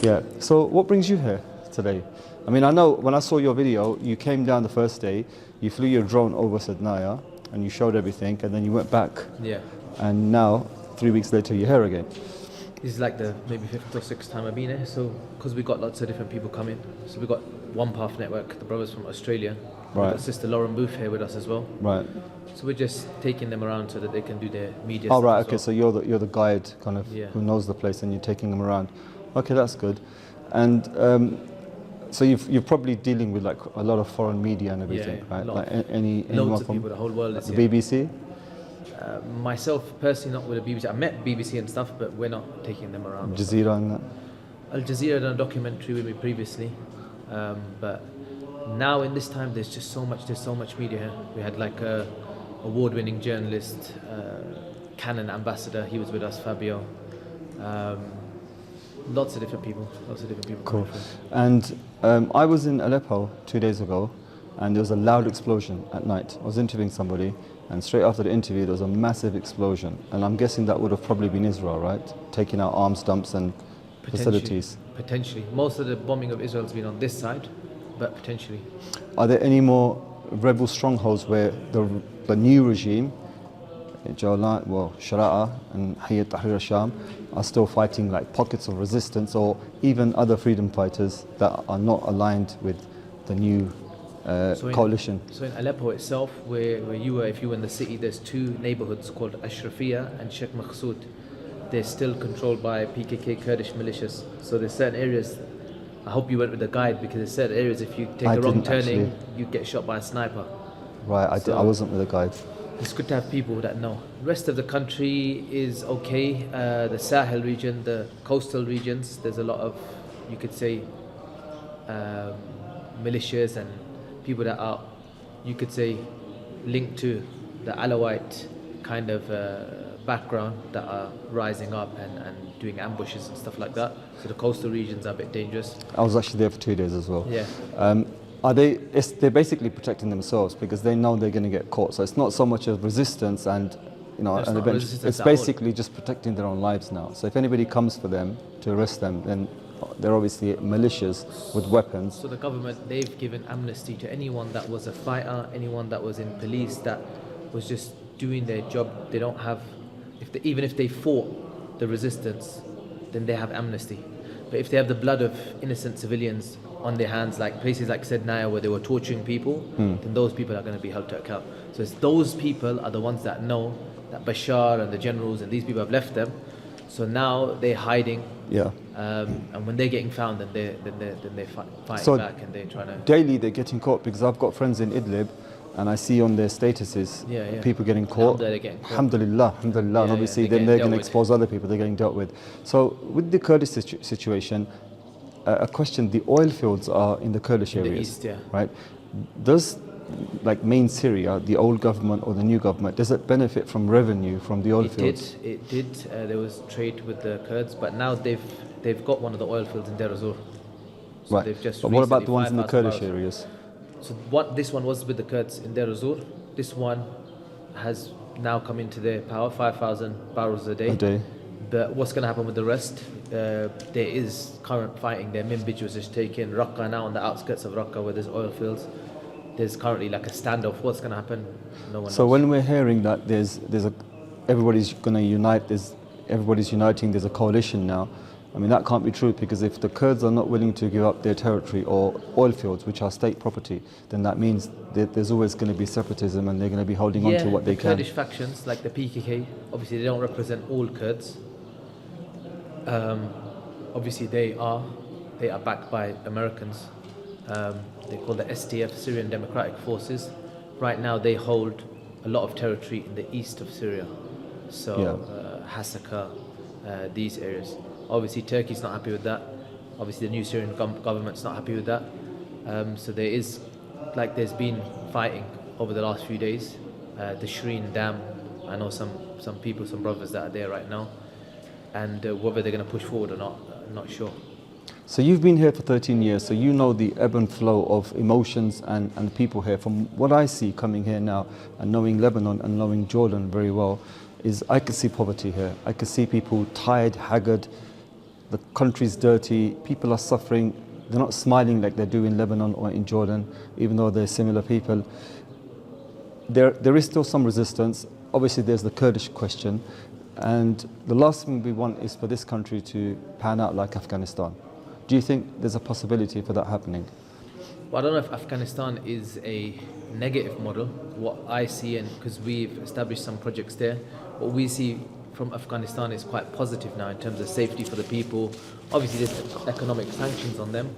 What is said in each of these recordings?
Yeah. So what brings you here today? I mean, I know when I saw your video, you came down the first day, you flew your drone over Sednaya, and you showed everything, and then you went back. Yeah. And now, 3 weeks later, you're here again. This is like the maybe fifth or sixth time I've been here. So because we got lots of different people coming, so we got One Path Network, the brothers from Australia. Right. We've got Sister Lauren Booth here with us as well. Right. So we're just taking them around so that they can do their media. Oh, right. as Okay. well. So you're the guide, kind of, Yeah. who knows the place, and you're taking them around. Okay, that's good. And so you're probably dealing with like a lot of foreign media and everything, Yeah, right? a lot Like of- anyone Loads of from people, the whole world like is the here. BBC. Myself personally, not with the BBC. I met BBC and stuff, but we're not taking them around. Jazeera and that. Al Jazeera done a documentary with me previously, but now in this time there's so much media here. We had like a award-winning journalist, Canon ambassador. He was with us, Fabio. Lots of different people. Cool. And I was in Aleppo 2 days ago, and there was a loud explosion at night. I was interviewing somebody, and straight after the interview, there was a massive explosion. And I'm guessing that would have probably been Israel, right? Taking out arms dumps and facilities. Potentially. Most of the bombing of Israel has been on this side, but potentially. Are there any more rebel strongholds where the new regime, Jawlan, well, Shara'a and Hayat Tahrir al-Sham, are still fighting like pockets of resistance, or even other freedom fighters that are not aligned with the new coalition? So in Aleppo itself, where you were, if you were in the city, there's two neighborhoods called Ashrafiyya and Sheikh Maqsood. They're still controlled by PKK Kurdish militias. So there's certain areas, I hope you went with the guide, because there's certain areas if you take a wrong turning, you get shot by a sniper. Right, I wasn't with the guide. It's good to have people that know. The rest of the country is okay. The Sahel region, the coastal regions, there's a lot of, you could say, militias and people that are, you could say, linked to the Alawite kind of background that are rising up and doing ambushes and stuff like that. So the coastal regions are a bit dangerous. I was actually there for 2 days as well. Yeah. They're basically protecting themselves because they know they're going to get caught. So it's not so much of resistance and, it's basically just protecting their own lives now. So if anybody comes for them to arrest them, then they're obviously militias with weapons. So the government, they've given amnesty to anyone that was a fighter, anyone that was in police, that was just doing their job. They don't have, even if they fought the resistance, then they have amnesty. But if they have the blood of innocent civilians on their hands, like places like Sednaya where they were torturing people, then those people are going to be held to account. So it's those people are the ones that know that Bashar and the generals and these people have left them. So now they're hiding. Yeah. And when they're getting found, then they're fighting back, and they're trying to. Daily they're getting caught, because I've got friends in Idlib, and I see on their statuses people getting caught. Alhamdulillah. And obviously then they're going to expose other people. They're getting dealt with. So with the Kurdish situation, a question: the oil fields are in the Kurdish areas, the east, right? Does like main Syria, the old government or the new government, does it benefit from revenue from the oil fields? It did. There was trade with the Kurds, but now they've got one of the oil fields in Deir ez-Zor. So right. But what about the ones in the Kurdish areas? So this one was with the Kurds in Deir ez-Zor. This one has now come into their power, 5,000 barrels a day. But what's going to happen with the rest? There is current fighting there. Minbij was just taken. Raqqa now on the outskirts of Raqqa where there's oil fields. There's currently like a standoff. What's going to happen? No one knows. So when we're hearing that everybody's going to unite, everybody's uniting, there's a coalition now. I mean, that can't be true, because if the Kurds are not willing to give up their territory or oil fields, which are state property, then that means that there's always going to be separatism, and they're going to be holding on to what they can. Kurdish factions like the PKK, obviously they don't represent all Kurds. Obviously they are backed by Americans. They call the SDF, Syrian Democratic Forces. Right now they hold a lot of territory in the east of Syria. So Hasaka, these areas. Obviously Turkey's not happy with that. Obviously the new Syrian government's not happy with that. So there's been fighting over the last few days. The Shireen Dam, I know some people, some brothers that are there right now. And whether they're going to push forward or not, I'm not sure. So you've been here for 13 years, so you know the ebb and flow of emotions and people here. From what I see coming here now, and knowing Lebanon and knowing Jordan very well, is I could see poverty here. I could see people tired, haggard, the country's dirty, people are suffering, they're not smiling like they do in Lebanon or in Jordan, even though they're similar people. There is still some resistance. Obviously there's the Kurdish question, and the last thing we want is for this country to pan out like Afghanistan. Do you think there's a possibility for that happening? Well, I don't know if Afghanistan is a negative model. What I see, and because we've established some projects there, what we see from Afghanistan is quite positive now in terms of safety for the people. Obviously there's economic sanctions on them,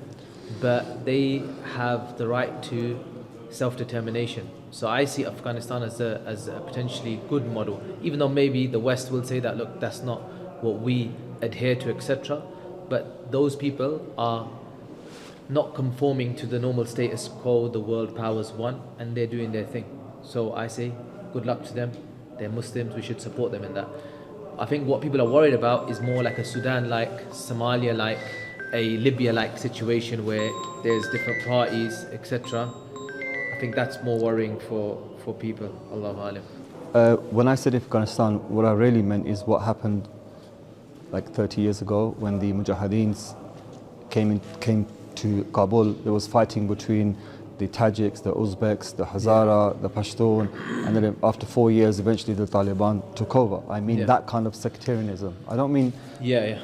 but they have the right to self-determination. So I see Afghanistan as a potentially good model, even though maybe the West will say that, look, that's not what we adhere to, etc. But those people are not conforming to the normal status quo the world powers want, and they're doing their thing. So I say good luck to them. They're Muslims, we should support them in that. I think what people are worried about is more like a Sudan-like, Somalia-like, a Libya-like situation where there's different parties, etc. I think that's more worrying for people. Allahu Alam. When I said Afghanistan, what I really meant is what happened like 30 years ago when the Mujahideens came to Kabul. There was fighting between the Tajiks, the Uzbeks, the Hazara, the Pashtun, and then after 4 years, eventually the Taliban took over. I mean that kind of sectarianism. I don't mean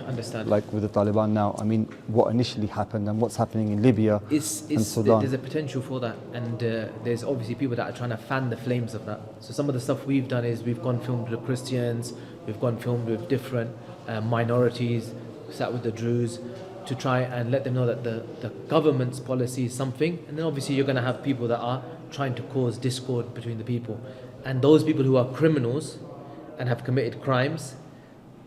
understand. Like with the Taliban now. I mean what initially happened and what's happening in Libya and Sudan. There's a potential for that, and there's obviously people that are trying to fan the flames of that. So some of the stuff we've done is we've gone filmed with Christians, we've gone filmed with different minorities, sat with the Druze, to try and let them know that the government's policy is something, and then obviously you're going to have people that are trying to cause discord between the people, and those people who are criminals and have committed crimes,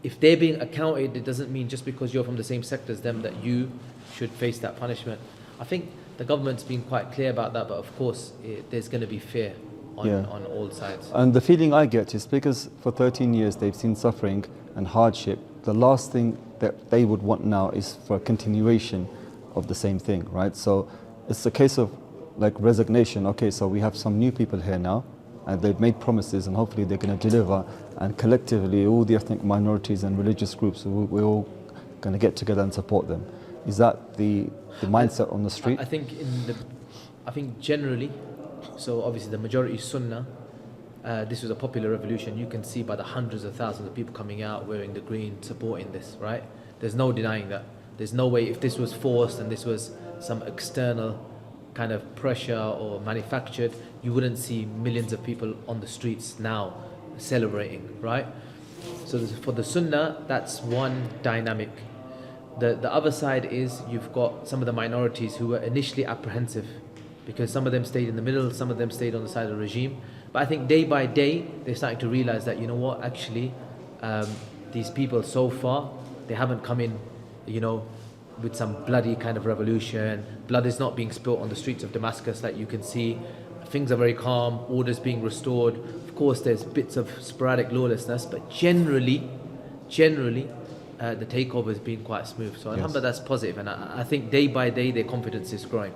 if they're being accounted, it doesn't mean just because you're from the same sector as them that you should face that punishment. I think the government's been quite clear about that, but of course there's going to be fear on all sides. And the feeling I get is because for 13 years they've seen suffering and hardship, the last thing that they would want now is for a continuation of the same thing, right? So it's a case of like resignation. Okay, so we have some new people here now, and they've made promises, and hopefully they're going to deliver. And collectively, all the ethnic minorities and religious groups, we're all going to get together and support them. Is that the mindset on the street? I think generally, so obviously the majority is Sunnah. This was a popular revolution. You can see by the hundreds of thousands of people coming out wearing the green, supporting this, right? There's no denying that. There's no way, if this was forced and this was some external kind of pressure or manufactured, you wouldn't see millions of people on the streets now celebrating, right? So for the Sunnah, that's one dynamic. The other side is you've got some of the minorities who were initially apprehensive because some of them stayed in the middle, some of them stayed on the side of the regime. But I think day by day, they're starting to realize that, you know what, actually, these people so far, they haven't come in, with some bloody kind of revolution. Blood is not being spilt on the streets of Damascus that you can see. Things are very calm, orders being restored. Of course, there's bits of sporadic lawlessness, but generally, the takeover has been quite smooth. So alhamdulillah, that's positive. And I think day by day, their confidence is growing.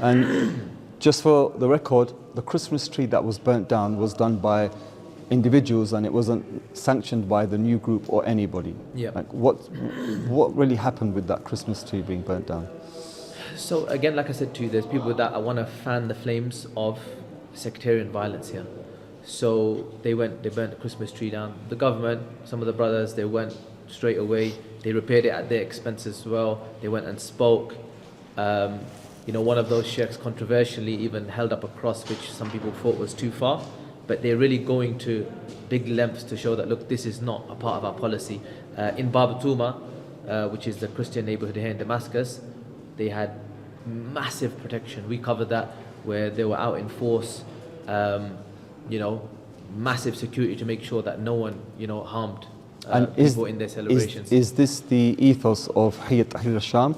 And just for the record, the Christmas tree that was burnt down was done by individuals, and it wasn't sanctioned by the new group or anybody. Like what really happened with that Christmas tree being burnt down? So again, like I said to you, there's people that want to fan the flames of sectarian violence here. So they burnt the Christmas tree down. The government, some of the brothers, they went straight away. They repaired it at their expense as well. They went and spoke. One of those sheikhs controversially even held up a cross, which some people thought was too far. But they're really going to big lengths to show that, look, this is not a part of our policy. In Bab Tuma, which is the Christian neighborhood here in Damascus, they had massive protection. We covered that, where they were out in force, massive security to make sure that no one, harmed people in their celebrations. Is this the ethos of Hayat Tahrir al-Sham,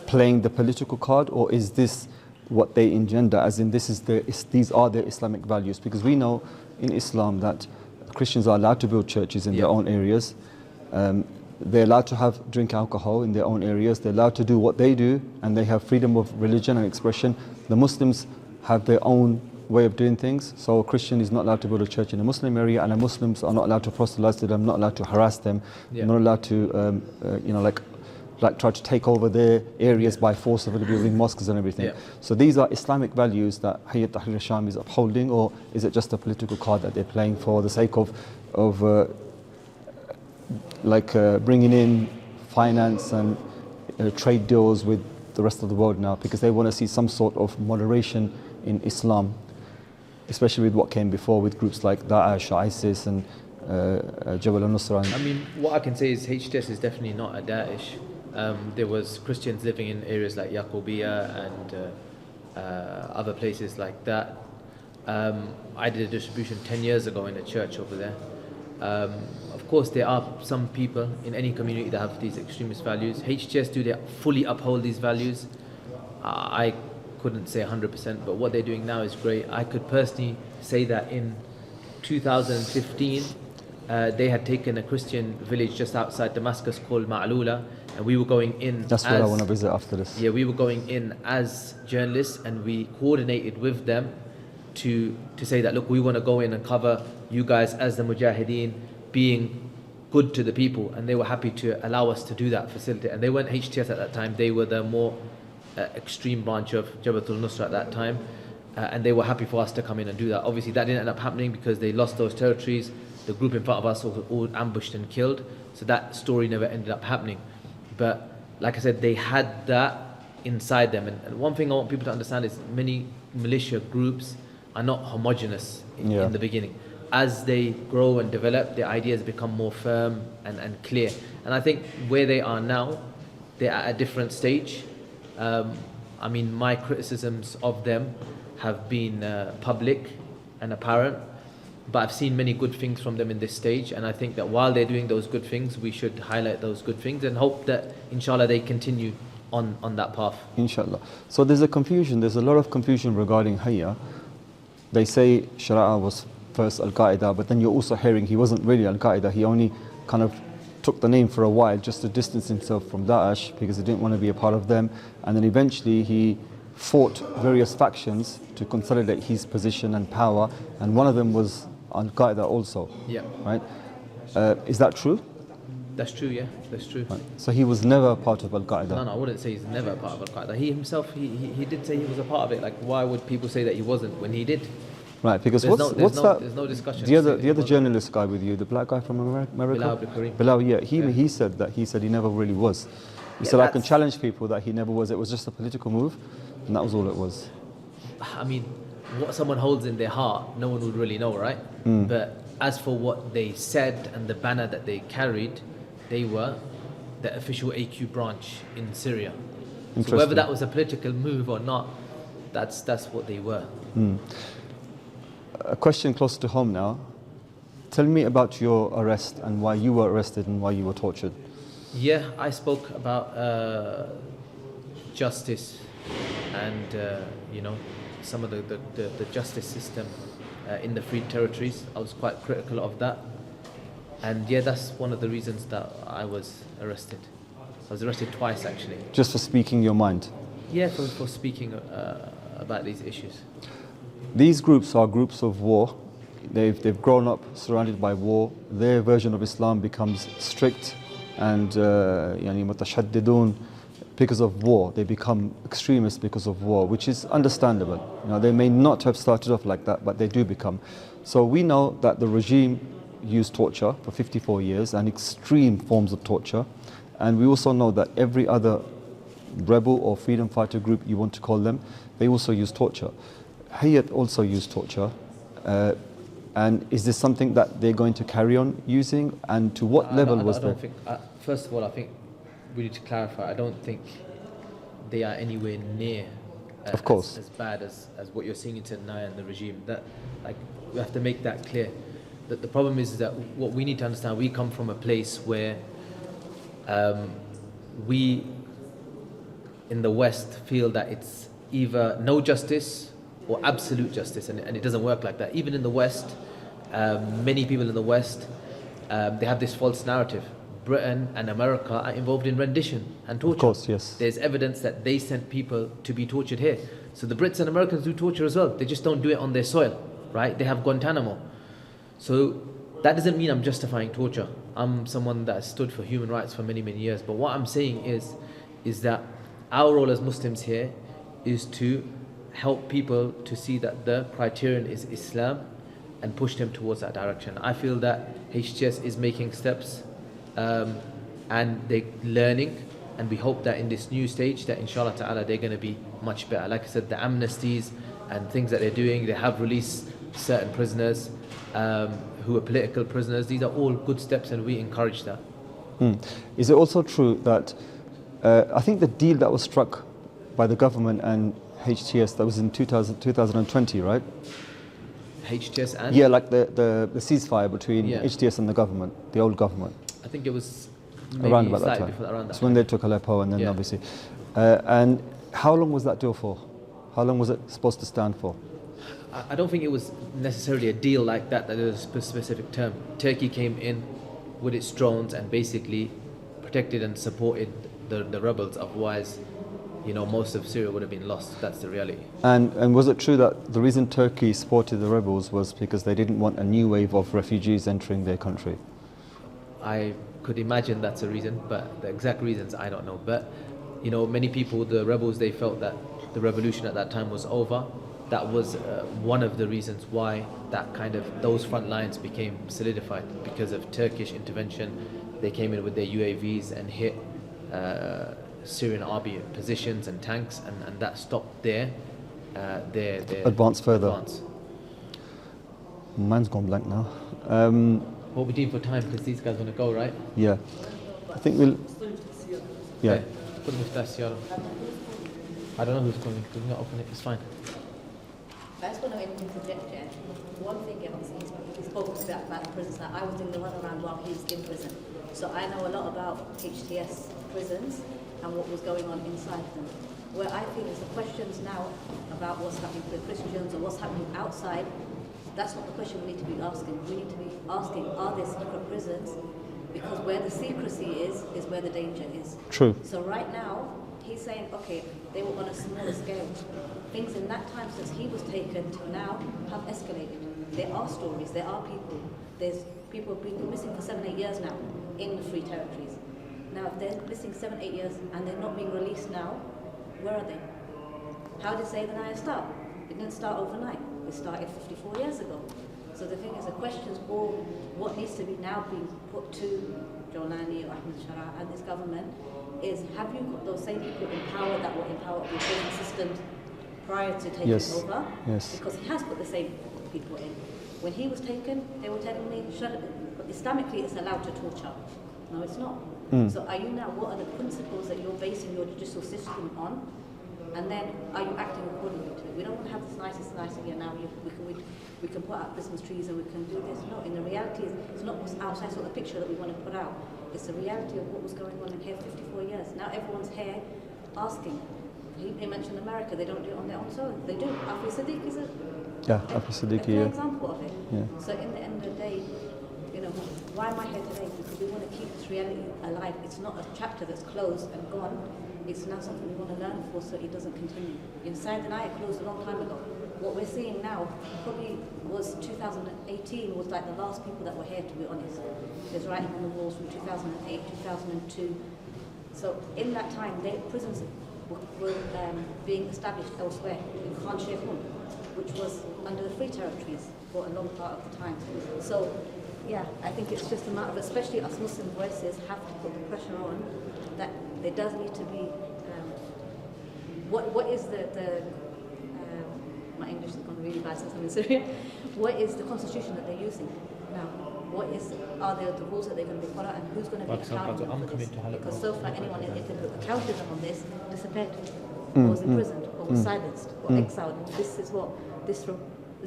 playing the political card, or is this what they engender, as in these are their Islamic values? Because we know in Islam that Christians are allowed to build churches in their own areas. They're allowed to drink alcohol in their own areas. They're allowed to do what they do, and they have freedom of religion and expression. The Muslims have their own way of doing things. So a Christian is not allowed to go to church in a Muslim area, and the Muslims are not allowed to proselytize to them, not allowed to harass them, not allowed to, like try to take over their areas by force of building mosques and everything. So these are Islamic values that Hayat Tahrir al-Sham is upholding, or is it just a political card that they're playing for the sake of bringing in finance and trade deals with the rest of the world now, because they want to see some sort of moderation in Islam, especially with what came before with groups like Daesh, ISIS and Jabal al-Nusra. I mean, what I can say is HTS is definitely not a Daesh. There was Christians living in areas like Yaqubiyya and other places like that. I did a distribution 10 years ago in a church over there. Of course, there are some people in any community that have these extremist values. HTS, do they fully uphold these values? I couldn't say 100%, but what they're doing now is great. I could personally say that in 2015, they had taken a Christian village just outside Damascus called Ma'lula, and we were going in. That's where I want to visit after this. Yeah, we were going in as journalists, and we coordinated with them to say that, look, we want to go in and cover you guys as the Mujahideen, being good to the people, and they were happy to allow us to do that, facilitate. And they weren't HTS at that time; they were the more extreme branch of Jabhat al-Nusra at that time, and they were happy for us to come in and do that. Obviously, that didn't end up happening because they lost those territories. The group in front of us was all ambushed and killed, so that story never ended up happening. But like I said, they had that inside them. And one thing I want people to understand is many militia groups are not homogenous in the beginning. As they grow and develop, their ideas become more firm and clear. And I think where they are now, they're at a different stage. I mean, my criticisms of them have been public and apparent, but I've seen many good things from them in this stage, and I think that while they're doing those good things, we should highlight those good things and hope that, inshallah, they continue on that path. Inshallah. So there's a lot of confusion regarding Hayya. They say Sharia was first Al-Qaeda, but then you're also hearing he wasn't really Al-Qaeda, he only kind of took the name for a while just to distance himself from Daesh because he didn't want to be a part of them, and then eventually he fought various factions to consolidate his position and power, and one of them was Al-Qaeda also. Yeah. Right? Is that true? That's true, yeah, that's true. Right. So he was never a part of Al-Qaeda? No, I wouldn't say he's never a part of Al-Qaeda. He himself, he did say he was a part of it. Like, why would people say that he wasn't when he did? Right, because There's there's no discussion. The other journalist guy with you, the black guy from America? Bilal, yeah, he said that. He said he never really was. He said, I can challenge people that he never was. It was just a political move, and that was all it was. I mean, what someone holds in their heart, no one would really know, right? But as for what they said and the banner that they carried, they were the official AQ branch in Syria. So whether that was a political move or not, that's what they were. A question close to home now. Tell me about your arrest and why you were arrested and why you were tortured. Yeah, I spoke about justice and some of the justice system in the freed territories. I was quite critical of that, and yeah, that's one of the reasons that I was arrested. I was arrested twice actually. Just for speaking your mind? Yeah, for speaking about these issues. These groups are groups of war. They've grown up surrounded by war. Their version of Islam becomes strict and mutashaddidun because of war. They become extremists because of war, which is understandable. They may not have started off like that, but they do become. So we know that the regime used torture for 54 years and extreme forms of torture. And we also know that every other rebel or freedom fighter group, you want to call them, they also use torture. Hayat also used torture. And is this something that they're going to carry on using? And to what level was that? First of all, I think we need to clarify. I don't think they are anywhere near of course. as bad as what you're seeing in Sednaya and the regime. That, like, we have to make that clear. That the problem is that what we need to understand, we come from a place where we in the West feel that it's either no justice or absolute justice, and it doesn't work like that. Even in the West, many people in the West, they have this false narrative Britain and America are involved in rendition and torture. Of course, yes. There's evidence that they sent people to be tortured here. So the Brits and Americans do torture as well. They just don't do it on their soil, right? They have Guantanamo. So that doesn't mean I'm justifying torture. I'm someone that has stood for human rights for many, many years. But what I'm saying is that our role as Muslims here is to help people to see that the criterion is Islam and push them towards that direction. I feel that HTS is making steps and they're learning, and we hope that in this new stage that inshallah ta'ala they're going to be much better. Like I said, the amnesties and things that they're doing, they have released certain prisoners who are political prisoners. These are all good steps and we encourage that. Is it also true that I think the deal that was struck by the government and HTS, that was in 2020, right? HTS and? Yeah, like the ceasefire between Yeah. HTS and the government, the old government. I think it was maybe Around about that slightly time. before that, around that It's when they took Aleppo and then Yeah. obviously. And how long was that deal for? How long was it supposed to stand for? I don't think it was necessarily a deal like that there was a specific term. Turkey came in with its drones and basically protected and supported the rebels. Otherwise, most of Syria would have been lost. That's the reality. And was it true that the reason Turkey supported the rebels was because they didn't want a new wave of refugees entering their country? I could imagine that's a reason, but the exact reasons I don't know. But many people, the rebels, they felt that the revolution at that time was over. That was one of the reasons why those front lines became solidified, because of Turkish intervention. They came in with their UAVs and hit Syrian army positions and tanks, and that stopped their Advance further. advance. Mine's gone blank now. What we doing for time, because these guys want to go, right? Yeah, I think we'll. Yeah. Okay. Put them with that, Yara. I don't know who's coming. Do not open it. It's fine. I just want to interject here. One thing, obviously, he spoke about the prisons. Now, I was doing the runaround while he was in prison. So I know a lot about HTS prisons and what was going on inside them. Where I feel is the questions now about what's happening to the Christians or what's happening outside, that's not the question we need to be asking. We need to be asking, are there secret prisons? Because where the secrecy is where the danger is. True. So right now, he's saying, okay, they were on a smaller scale. Things in that time since he was taken to now have escalated. There are stories, there are people. There's people who've been missing for 7-8 years now in the free territories. Now, if they're missing 7-8 years and they're not being released now, where are they? How did Sednaya start? It didn't start overnight. It started 54 years ago. So the thing is, the questions all what needs to be now being put to Jolani or Ahmed Shara and this government is, have you got those same people in power that were in power of the prison systems prior to taking Yes. over? Yes. Because he has put the same people in. When he was taken, they were telling me, Islamically it's allowed to torture. No, it's not. So are you now, what are the principles that you're basing your judicial system on? And then are you acting accordingly to it? We don't want to have this nice here now. We can put out Christmas trees and we can do this. No, in the reality, it's not what's outside sort of the picture that we want to put out. It's the reality of what was going on in here 54 years. Now everyone's here asking. He mentioned America, they don't do it on their own soil. They do. Afi Siddiq is a clear example of it. Yeah. So in the end of the day, why am I here today? Because we want to keep this reality alive. It's not a chapter that's closed and gone. It's now something we want to learn for so it doesn't continue. Sednaya closed a long time ago. What we're seeing now probably was 2018 was like the last people that were here, to be honest. There's writing on the walls from 2008, 2002. So in that time, prisons were being established elsewhere in Khan Sheikhun, which was under the Free Territories for a long part of the time. So yeah, I think it's just a matter of, especially us Muslim voices, have to put the pressure on that there does need to be, what is my English has gone really bad since I'm in Syria. What is the constitution that they're using now? Are there the rules that they're going to be followed, and who's going to be accountable for this? Because so far anyone who accounted them on this disappeared, or was imprisoned, or was silenced, or exiled. This is what this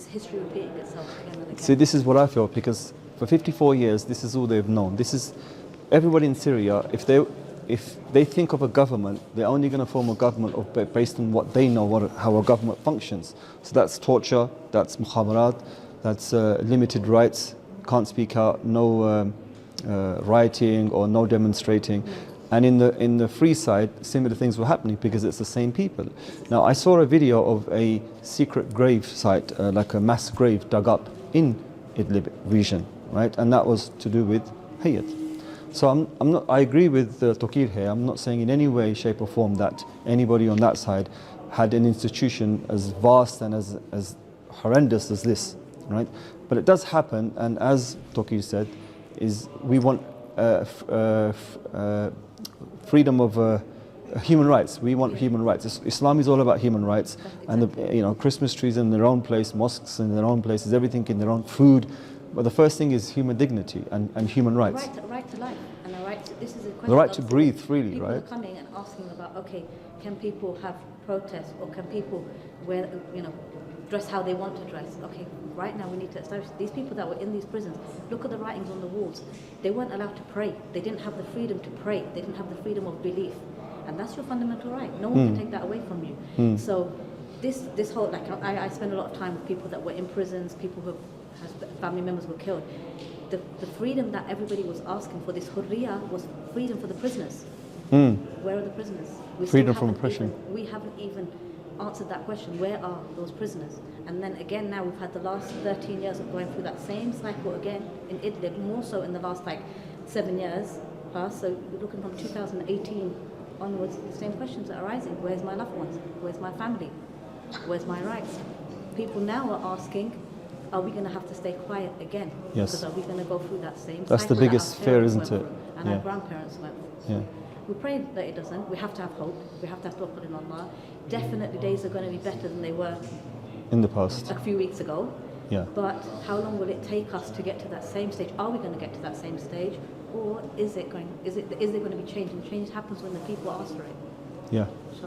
history repeating itself again and again. See, this is what I feel, because for 54 years, this is all they've known. This is everybody in Syria. If they think of a government, they're only going to form a government based on what they know, how a government functions. So that's torture, that's mukhabarat, that's limited rights, can't speak out, no rioting or no demonstrating. And in the free side, similar things were happening because it's the same people. Now, I saw a video of a secret grave site, like a mass grave dug up in Idlib region, right? And that was to do with Hayat. So I'm not. I agree with Tauqir here. I'm not saying in any way, shape, or form that anybody on that side had an institution as vast and as horrendous as this, right? But it does happen, and as Tauqir said, is we want freedom of human rights. We want human rights. Islam is all about human rights, and the, Christmas trees in their own place, mosques in their own places, everything in their own food. But the first thing is human dignity and human rights. Right to life, and a right to, this is a question. The right to breathe freely, people right? People are coming and asking about, okay, can people have protests, or can people wear, dress how they want to dress? Okay, right now we need to establish these people that were in these prisons. Look at the writings on the walls. They weren't allowed to pray. They didn't have the freedom to pray. They didn't have the freedom of belief, and that's your fundamental right. No one can take that away from you. So this whole, like, I spend a lot of time with people that were in prisons, people who has family members were killed. The freedom that everybody was asking for, this hurriya, was freedom for the prisoners. Where are the prisoners? Freedom from oppression. We haven't even answered that question. Where are those prisoners? And then again, now we've had the last 13 years of going through that same cycle again in Idlib, more so in the last 7 years past. So we're looking from 2018 onwards, the same questions are arising. Where's my loved ones? Where's my family? Where's my rights? People now are asking, are we going to have to stay quiet again? Yes. Because are we going to go through that same That's cycle the biggest that our fear, parents isn't went it? through and our grandparents went through? Yeah. We pray that it doesn't. We have to have hope. We have to have tawakkul in Allah. Definitely days are going to be better than they were In the past. a few weeks ago. Yeah. But how long will it take us to get to that same stage? Are we going to get to that same stage? Or is there going to be change? And change happens when the people ask for it. Yeah.